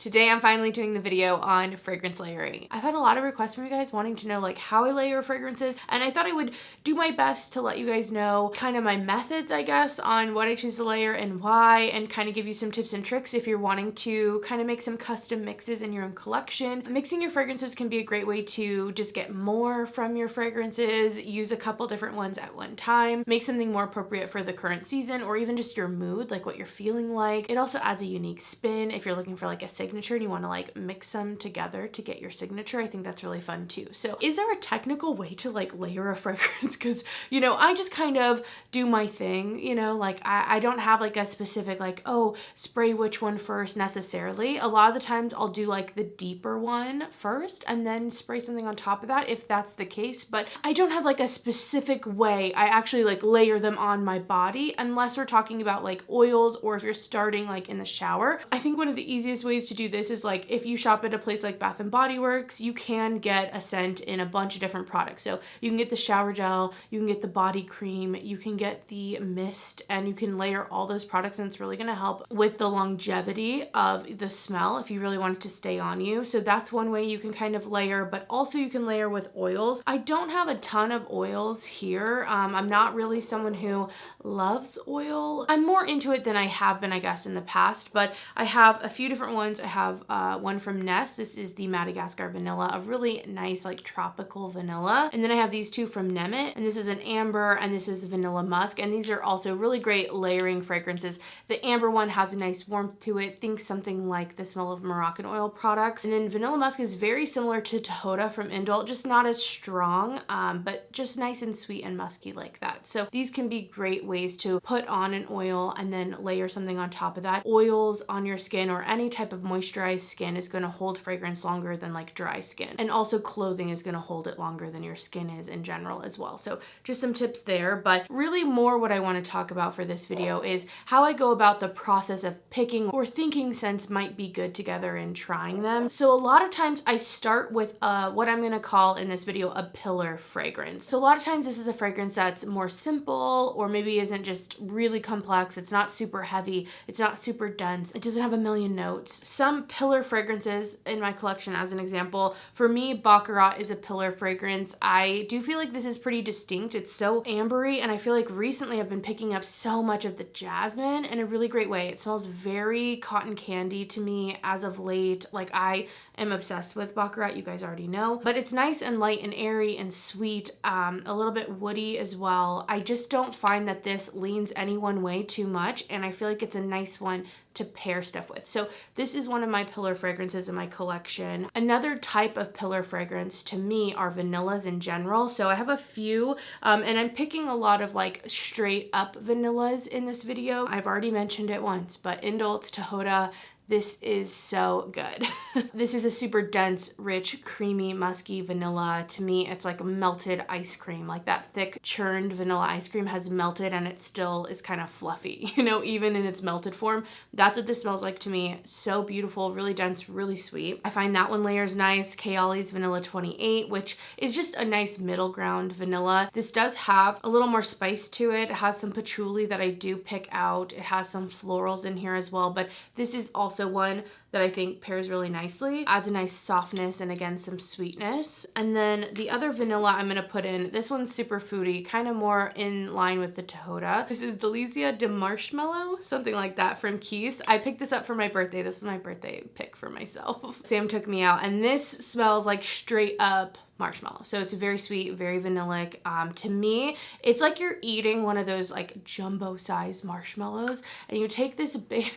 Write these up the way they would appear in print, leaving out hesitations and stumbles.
Today I'm finally doing the video on fragrance layering. I've had a lot of requests from you guys wanting to know like how I layer fragrances, and I thought I would do my best to let you guys know kind of my methods, I guess, on what I choose to layer and why, and kind of give you some tips and tricks if you're wanting to kind of make some custom mixes in your own collection. Mixing your fragrances can be a great way to just get more from your fragrances, use a couple different ones at one time, make something more appropriate for the current season or even just your mood, like what you're feeling like. It also adds a unique spin if you're looking for like a signature and you want to like mix them together to get your signature. I think that's really fun too. So is there a technical way to like layer a fragrance? Because, you know, I just kind of do my thing, you know, like I don't have like a specific like, oh, spray which one first necessarily. A lot of the times I'll do like the deeper one first and then spray something on top of that if that's the case. But I don't have like a specific way I actually like layer them on my body unless we're talking about like oils or if you're starting like in the shower. I think one of the easiest ways to do this is like if you shop at a place like Bath and Body Works, you can get a scent in a bunch of different products. So you can get the shower gel, you can get the body cream, you can get the mist, and you can layer all those products, and it's really going to help with the longevity of the smell if you really want it to stay on you. So that's one way you can kind of layer, but also you can layer with oils. I don't have a ton of oils here. I'm not really someone who loves oil. I'm more into it than I have been, I guess, in the past, but I have a few different ones. I have one from Ness. This is the Madagascar Vanilla, a really nice like tropical vanilla. And then I have these two from Nemit, and this is an amber and this is Vanilla Musk. And these are also really great layering fragrances. The amber one has a nice warmth to it. Think something like the smell of Moroccan oil products. And then Vanilla Musk is very similar to Tahota from Indult, just not as strong, but just nice and sweet and musky like that. So these can be great ways to put on an oil and then layer something on top of that. Oils on your skin or any type of moisturized skin is going to hold fragrance longer than like dry skin. And also clothing is going to hold it longer than your skin is in general as well. So just some tips there, but really more what I want to talk about for this video is how I go about the process of picking or thinking scents might be good together and trying them. So a lot of times I start with what I'm going to call in this video a pillar fragrance. So a lot of times this is a fragrance that's more simple or maybe isn't just really complex. It's not super heavy. It's not super dense. It doesn't have a million notes. Some pillar fragrances in my collection, as an example, for me, Baccarat is a pillar fragrance. I do feel like this is pretty distinct. It's so ambery, and I feel like recently I've been picking up so much of the jasmine in a really great way. It smells very cotton candy to me as of late. Like I am obsessed with Baccarat, you guys already know, but it's nice and light and airy and sweet, a little bit woody as well. I just don't find that this leans any one way too much, and I feel like it's a nice one to pair stuff with. So this is one of my pillar fragrances in my collection. Another type of pillar fragrance to me are vanillas in general. So I have a few, and I'm picking a lot of like straight up vanillas in this video. I've already mentioned it once, but Indult's Tahota, this is so good. This is a super dense, rich, creamy, musky vanilla. To me, it's like melted ice cream. Like that thick, churned vanilla ice cream has melted and it still is kind of fluffy, you know, even in its melted form. That's what this smells like to me. So beautiful, really dense, really sweet. I find that one layers nice. Kayali's Vanilla 28, which is just a nice middle ground vanilla. This does have a little more spice to it. It has some patchouli that I do pick out. It has some florals in here as well, but this is also one that I think pairs really nicely, adds a nice softness and again some sweetness. And then the other vanilla I'm gonna put in, this one's super foodie, kind of more in line with the Tahota. This is Delicia de Marshmallow, something like that from Keys. I picked this up for my birthday. This is my birthday pick for myself. Sam took me out, and this smells like straight up marshmallow. So it's very sweet, very vanillic. To me, it's like you're eating one of those like jumbo sized marshmallows, and you take this big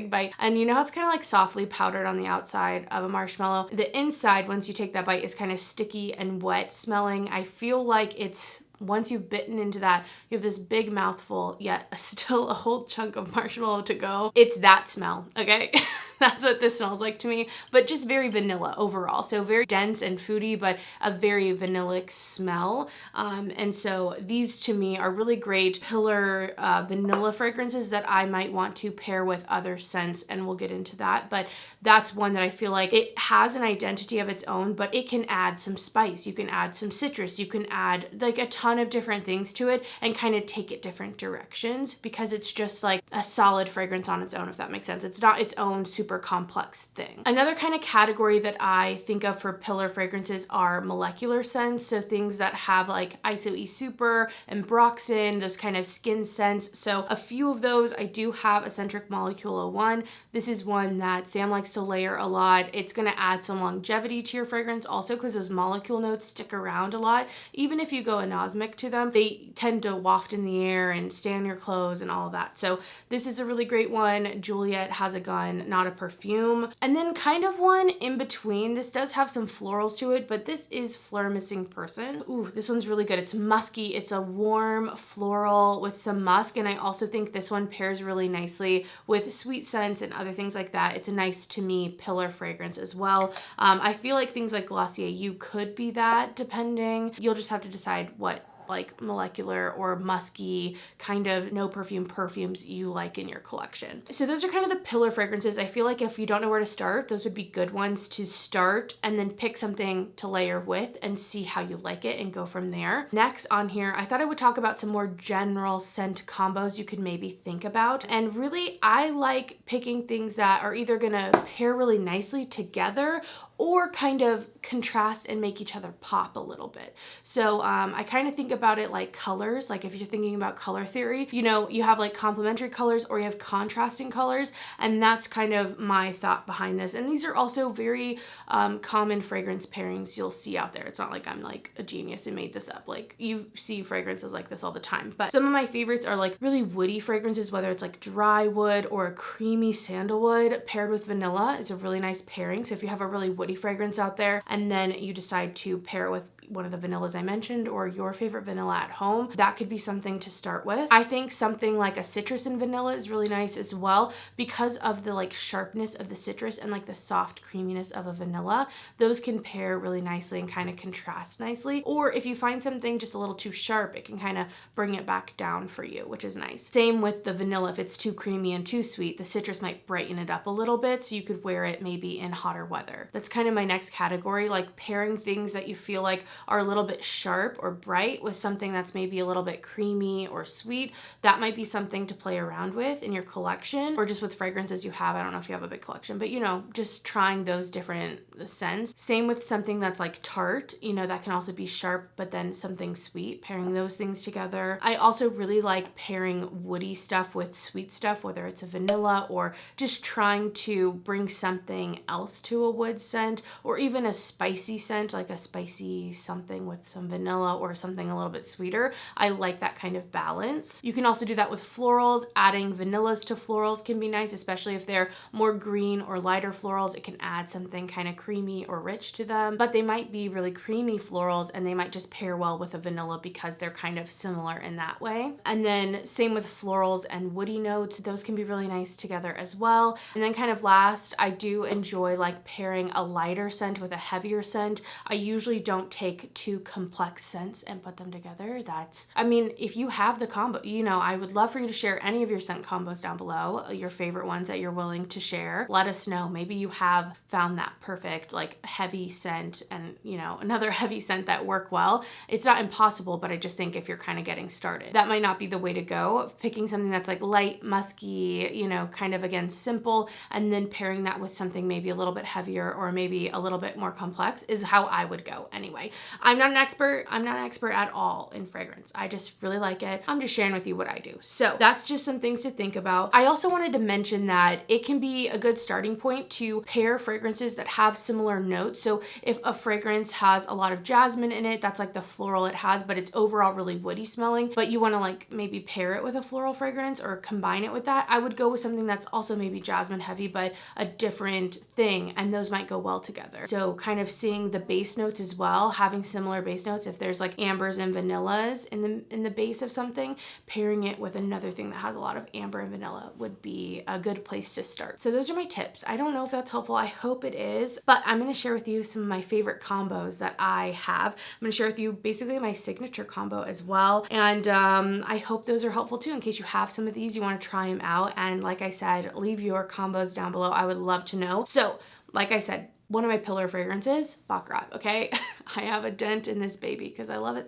bite, and you know how it's kind of like softly powdered on the outside of a marshmallow. The inside, once you take that bite, is kind of sticky and wet smelling. I feel like it's, once you've bitten into that, you have this big mouthful, yet still a whole chunk of marshmallow to go. It's that smell, okay? That's what this smells like to me, but just very vanilla overall. So very dense and foodie, but a very vanillic smell. And so these to me are really great pillar vanilla fragrances that I might want to pair with other scents, and we'll get into that. But that's one that I feel like it has an identity of its own, but it can add some spice. You can add some citrus. You can add like a ton of different things to it and kind of take it different directions, because it's just like a solid fragrance on its own, if that makes sense. It's not its own super super complex thing. Another kind of category that I think of for pillar fragrances are molecular scents. So things that have like ISO-E Super and Broxin, those kind of skin scents. So a few of those, I do have Eccentric Molecule 01. This is one that Sam likes to layer a lot. It's gonna add some longevity to your fragrance also because those molecule notes stick around a lot. Even if you go anosmic to them, they tend to waft in the air and stay on your clothes and all of that. So this is a really great one. Juliet Has a Gun, not a perfume. And then kind of one in between. This does have some florals to it, but this is Fleur Missing Person. Ooh, this one's really good. It's musky. It's a warm floral with some musk. And I also think this one pairs really nicely with sweet scents and other things like that. It's a nice, to me, pillar fragrance as well. I feel like things like Glossier You could be that, depending. You'll just have to decide what like molecular or musky kind of no perfume perfumes you like in your collection. So those are kind of the pillar fragrances. I feel like if you don't know where to start, those would be good ones to start and then pick something to layer with and see how you like it and go from there. Next on here, I thought I would talk about some more general scent combos you could maybe think about. And really, I like picking things that are either gonna pair really nicely together or kind of contrast and make each other pop a little bit. So I kind of think about it like colors. Like if you're thinking about color theory, you know, you have like complementary colors or you have contrasting colors. And that's kind of my thought behind this. And these are also very common fragrance pairings you'll see out there. It's not like I'm like a genius and made this up. Like you see fragrances like this all the time. But some of my favorites are like really woody fragrances, whether it's like dry wood or a creamy sandalwood paired with vanilla is a really nice pairing. So if you have a really woody fragrance out there and then you decide to pair it with one of the vanillas I mentioned or your favorite vanilla at home, that could be something to start with. I think something like a citrus and vanilla is really nice as well because of the like sharpness of the citrus and like the soft creaminess of a vanilla. Those can pair really nicely and kind of contrast nicely. Or if you find something just a little too sharp, it can kind of bring it back down for you, which is nice. Same with the vanilla. If it's too creamy and too sweet, the citrus might brighten it up a little bit so you could wear it maybe in hotter weather. That's kind of my next category, like pairing things that you feel like are a little bit sharp or bright with something that's maybe a little bit creamy or sweet. That might be something to play around with in your collection or just with fragrances you have. I don't know if you have a big collection, but you know, just trying those different scents. Same with something that's like Tart, you know, that can also be sharp, but then something sweet, pairing those things together. I also really like pairing woody stuff with sweet stuff, whether it's a vanilla or just trying to bring something else to a wood scent or even a spicy scent, like a spicy something with some vanilla or something a little bit sweeter. I like that kind of balance. You can also do that with florals. Adding vanillas to florals can be nice, especially if they're more green or lighter florals. It can add something kind of creamy or rich to them, but they might be really creamy florals and they might just pair well with a vanilla because they're kind of similar in that way. And then same with florals and woody notes. Those can be really nice together as well. And then kind of last, I do enjoy like pairing a lighter scent with a heavier scent. I usually don't take two complex scents and put them together. That's, I mean, if you have the combo, you know, I would love for you to share any of your scent combos down below, your favorite ones that you're willing to share. Let us know. Maybe you have found that perfect like heavy scent and, you know, another heavy scent that work well. It's not impossible, but I just think if you're kind of getting started, that might not be the way to go. Picking something that's like light, musky, you know, kind of again, simple, and then pairing that with something maybe a little bit heavier or maybe a little bit more complex is how I would go anyway. I'm not an expert. I'm not an expert at all in fragrance. I just really like it. I'm just sharing with you what I do. So that's just some things to think about. I also wanted to mention that it can be a good starting point to pair fragrances that have similar notes. So if a fragrance has a lot of jasmine in it, that's like the floral it has, but it's overall really woody smelling, but you want to like maybe pair it with a floral fragrance or combine it with that, I would go with something that's also maybe jasmine heavy, but a different thing, and those might go well together. So kind of seeing the base notes as well, having similar base notes. If there's like ambers and vanillas in the base of something, pairing it with another thing that has a lot of amber and vanilla would be a good place to start. So those are my tips. I don't know if that's helpful. I hope it is, but I'm going to share with you some of my favorite combos that I have. I'm going to share with you basically my signature combo as well. And I hope those are helpful too, in case you have some of these, you want to try them out. And like I said, leave your combos down below. I would love to know. So like I said, one of my pillar fragrances, Baccarat, okay? I have a dent in this baby because I love it.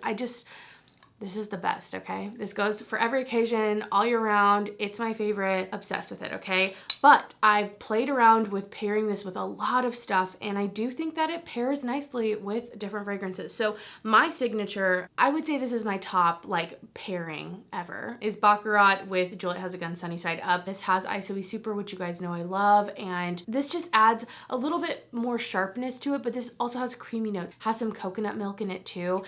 This is the best, okay? This goes for every occasion, all year round. It's my favorite. Obsessed with it, okay? But I've played around with pairing this with a lot of stuff, and I do think that it pairs nicely with different fragrances. So my signature, I would say this is my top like pairing ever, is Baccarat with Juliet Has a Gun Sunny Side Up. This has ISOE Super, which you guys know I love, and this just adds a little bit more sharpness to it, but this also has creamy notes, has some coconut milk in it too.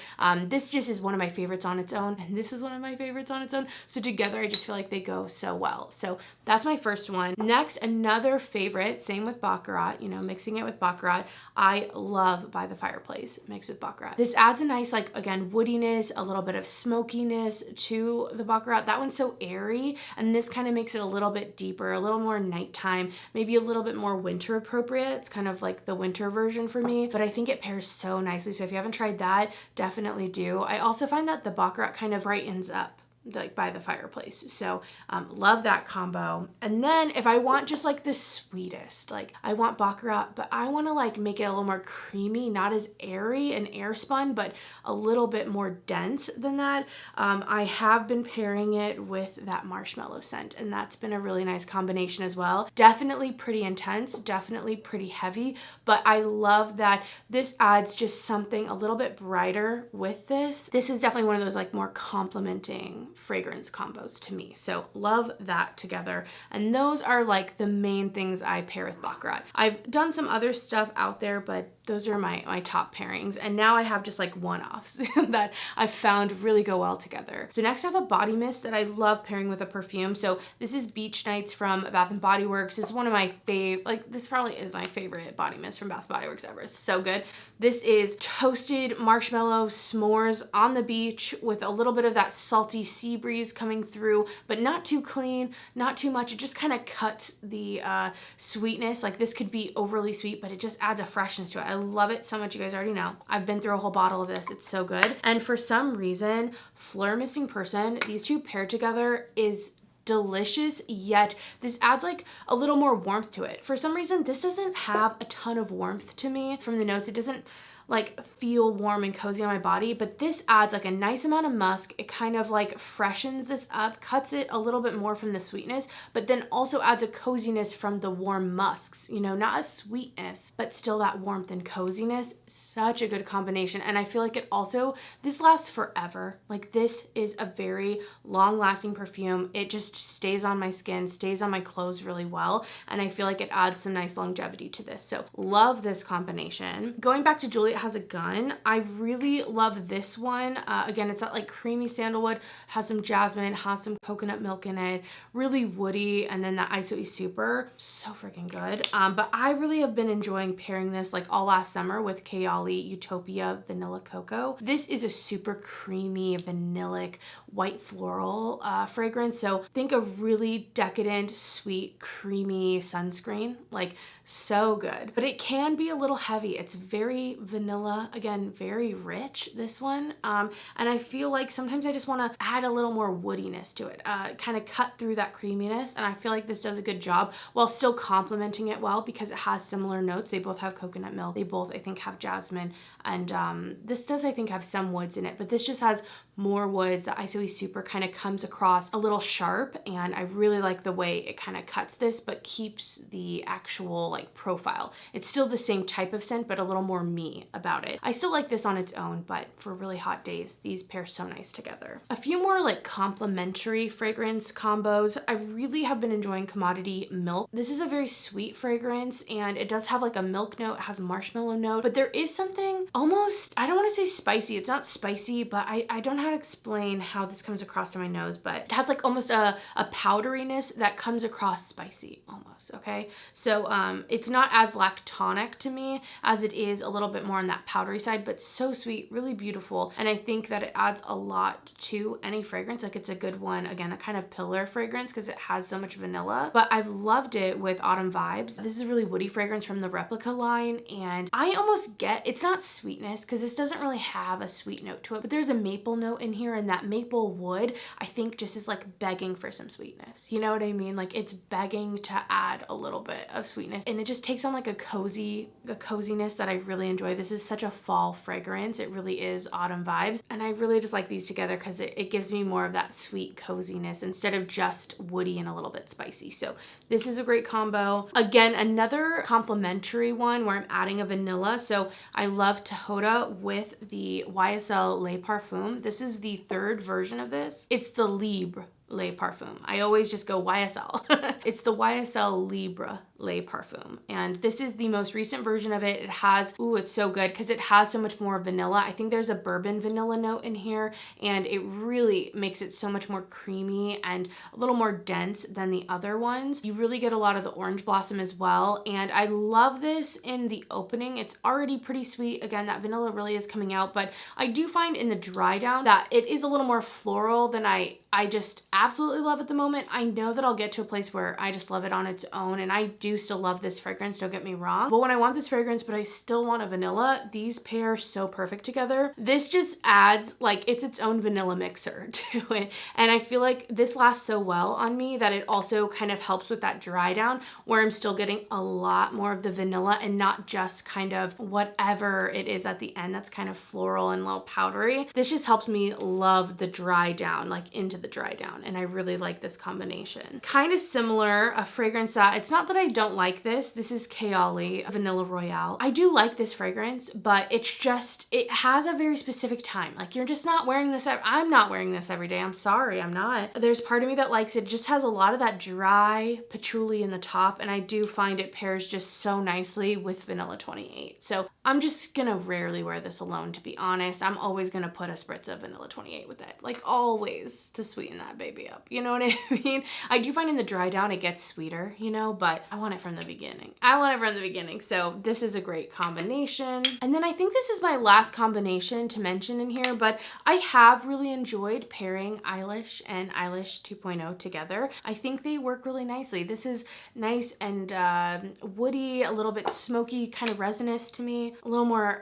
This just is one of my favorites on its own, and this is one of my favorites on its own. So together, I just feel like they go so well. So that's my first one. Next, another favorite, same with Baccarat, you know, mixing it with Baccarat. I love By the Fireplace mixed with Baccarat. This adds a nice, like, again, woodiness, a little bit of smokiness to the Baccarat. That one's so airy, and this kind of makes it a little bit deeper, a little more nighttime, maybe a little bit more winter appropriate. It's kind of like the winter version for me, but I think it pairs so nicely. So if you haven't tried that, definitely do. I also find that the Baccarat kind of brightens up like By the Fireplace. So love that combo. And then if I want just like the sweetest, like I want Baccarat, but I want to like make it a little more creamy, not as airy and air spun, but a little bit more dense than that. I have been pairing it with that marshmallow scent, and that's been a really nice combination as well. Definitely pretty intense, definitely pretty heavy, but I love that this adds just something a little bit brighter with this. This is definitely one of those like more complementing fragrance combos to me. So love that together. And those are like the main things I pair with Baccarat. I've done some other stuff out there, but those are my top pairings. And now I have just like one-offs that I've found really go well together. So next I have a body mist that I love pairing with a perfume. So this is Beach Nights from Bath & Body Works. This is one of my this probably is my favorite body mist from Bath & Body Works ever. It's so good. This is toasted marshmallow s'mores on the beach with a little bit of that salty sea breeze coming through, but not too clean, not too much. It just kind of cuts the sweetness. Like this could be overly sweet, but it just adds a freshness to it. I love it so much. You guys already know. I've been through a whole bottle of this. It's so good. And for some reason, Fleur Missing Person, these two paired together is delicious, yet this adds like a little more warmth to it. For some reason, this doesn't have a ton of warmth to me from the notes. It doesn't like feel warm and cozy on my body, but this adds like a nice amount of musk. It kind of like freshens this up, cuts it a little bit more from the sweetness, but then also adds a coziness from the warm musks, you know, not a sweetness, but still that warmth and coziness. Such a good combination. And I feel like it also, this lasts forever. Like this is a very long lasting perfume. It just stays on my skin, stays on my clothes really well. And I feel like it adds some nice longevity to this. So love this combination. Going back to Juliet Has a Gun, I really love this one. Again, it's not like creamy sandalwood, has some jasmine, has some coconut milk in it, really woody, and then that ISOE Super, so freaking good. But I really have been enjoying pairing this like all last summer with Kayali Utopia Vanilla Cocoa. This is a super creamy, vanillic, white floral fragrance. So think a really decadent, sweet, creamy sunscreen, like so good. But it can be a little heavy. It's very vanilla, again, very rich, this one. And I feel like sometimes I just want to add a little more woodiness to it, kind of cut through that creaminess. And I feel like this does a good job while still complementing it well because it has similar notes. They both have coconut milk. They both, I think, have jasmine. And this does, I think, have some woods in it, but this just has more woods. The ISOE Super kind of comes across a little sharp, and I really like the way it kind of cuts this, but keeps the actual like profile. It's still the same type of scent, but a little more me about it. I still like this on its own, but for really hot days, these pair so nice together. A few more like complementary fragrance combos. I really have been enjoying Commodity Milk. This is a very sweet fragrance, and it does have like a milk note, it has a marshmallow note, but there is something almost, I don't want to say spicy. It's not spicy, but I don't know how to explain how this comes across to my nose, but it has like almost a powderiness that comes across spicy almost, okay? So it's not as lactonic to me as it is a little bit more on that powdery side, but so sweet, really beautiful. And I think that it adds a lot to any fragrance. Like it's a good one, again, a kind of pillar fragrance because it has so much vanilla, but I've loved it with Autumn Vibes. This is a really woody fragrance from the Replica line, and I almost get, it's not sweetness because this doesn't really have a sweet note to it, but there's a maple note note in here, and that maple wood, I think, just is like begging for some sweetness. You know what I mean? Like it's begging to add a little bit of sweetness, and it just takes on like a coziness that I really enjoy. This is such a fall fragrance. It really is autumn vibes, and I really just like these together because it gives me more of that sweet coziness instead of just woody and a little bit spicy. So this is a great combo. Again, another complementary one where I'm adding a vanilla. So I love Tahoda with the YSL Les Parfums. This is the third version of this. It's the Libre Les Parfums. I always just go YSL. It's the YSL Libre Les Parfums. And this is the most recent version of it. It has, ooh, it's so good because it has so much more vanilla. I think there's a bourbon vanilla note in here, and it really makes it so much more creamy and a little more dense than the other ones. You really get a lot of the orange blossom as well. And I love this in the opening. It's already pretty sweet. Again, that vanilla really is coming out, but I do find in the dry down that it is a little more floral than I just absolutely love at the moment. I know that I'll get to a place where I just love it on its own, and I do still love this fragrance, don't get me wrong. But when I want this fragrance, but I still want a vanilla, these pair so perfect together. This just adds, like, it's its own vanilla mixer to it. And I feel like this lasts so well on me that it also kind of helps with that dry down where I'm still getting a lot more of the vanilla and not just kind of whatever it is at the end that's kind of floral and a little powdery. This just helps me love the dry down, like into the dry down, and I really like this combination. Kind of similar, a fragrance that, it's not that I don't like this. This is Kayali Vanilla Royale. I do like this fragrance, but it's just, it has a very specific time. Like you're just not wearing this, I'm not wearing this every day. I'm sorry, I'm not. There's part of me that likes it. It just has a lot of that dry patchouli in the top, and I do find it pairs just so nicely with Vanilla 28. So I'm just gonna rarely wear this alone, to be honest. I'm always gonna put a spritz of Vanilla 28 with it, like always, to sweeten that baby up. You know what I mean? I do find in the dry down it gets sweeter, you know, but I want it from the beginning. I want it from the beginning. So this is a great combination. And then I think this is my last combination to mention in here, but I have really enjoyed pairing Eilish and Eilish 2.0 together. I think they work really nicely. This is nice and woody, a little bit smoky, kind of resinous to me, a little more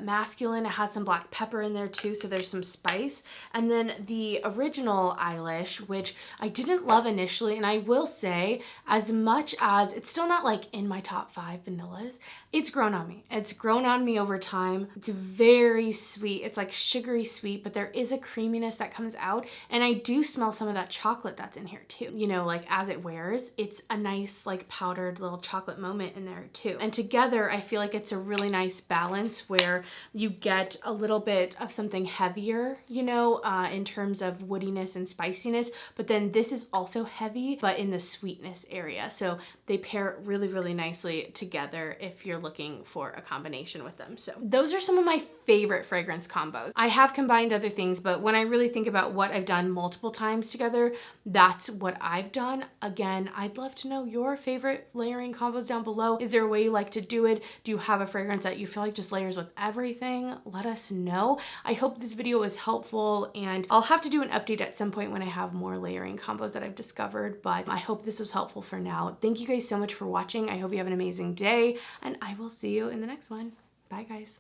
masculine. It has some black pepper in there too, so there's some spice. And then the original Eilish, which I didn't love initially, and I will say, as much as it's still not like in my top 5 vanillas, it's grown on me. It's grown on me over time. It's very sweet. It's like sugary sweet, but there is a creaminess that comes out, and I do smell some of that chocolate that's in here too. You know, like as it wears, it's a nice like powdered little chocolate moment in there too. And together, I feel like it's a really nice balance where you get a little bit of something heavier, you know, in terms of woodiness and spiciness, but then this is also heavy, but in the sweetness area. So they pair really, really nicely together if you're looking for a combination with them. So those are some of my favorite fragrance combos. I have combined other things, but when I really think about what I've done multiple times together, that's what I've done. Again, I'd love to know your favorite layering combos down below. Is there a way you like to do it? Do you have a fragrance that you feel like just layers with everything? Let us know. I hope this video was helpful, and I'll have to do an update at some point when I have more layering combos that I've discovered, but I hope this was helpful for now. Thank you guys so much for watching. I hope you have an amazing day, and I will see you in the next one. Bye guys.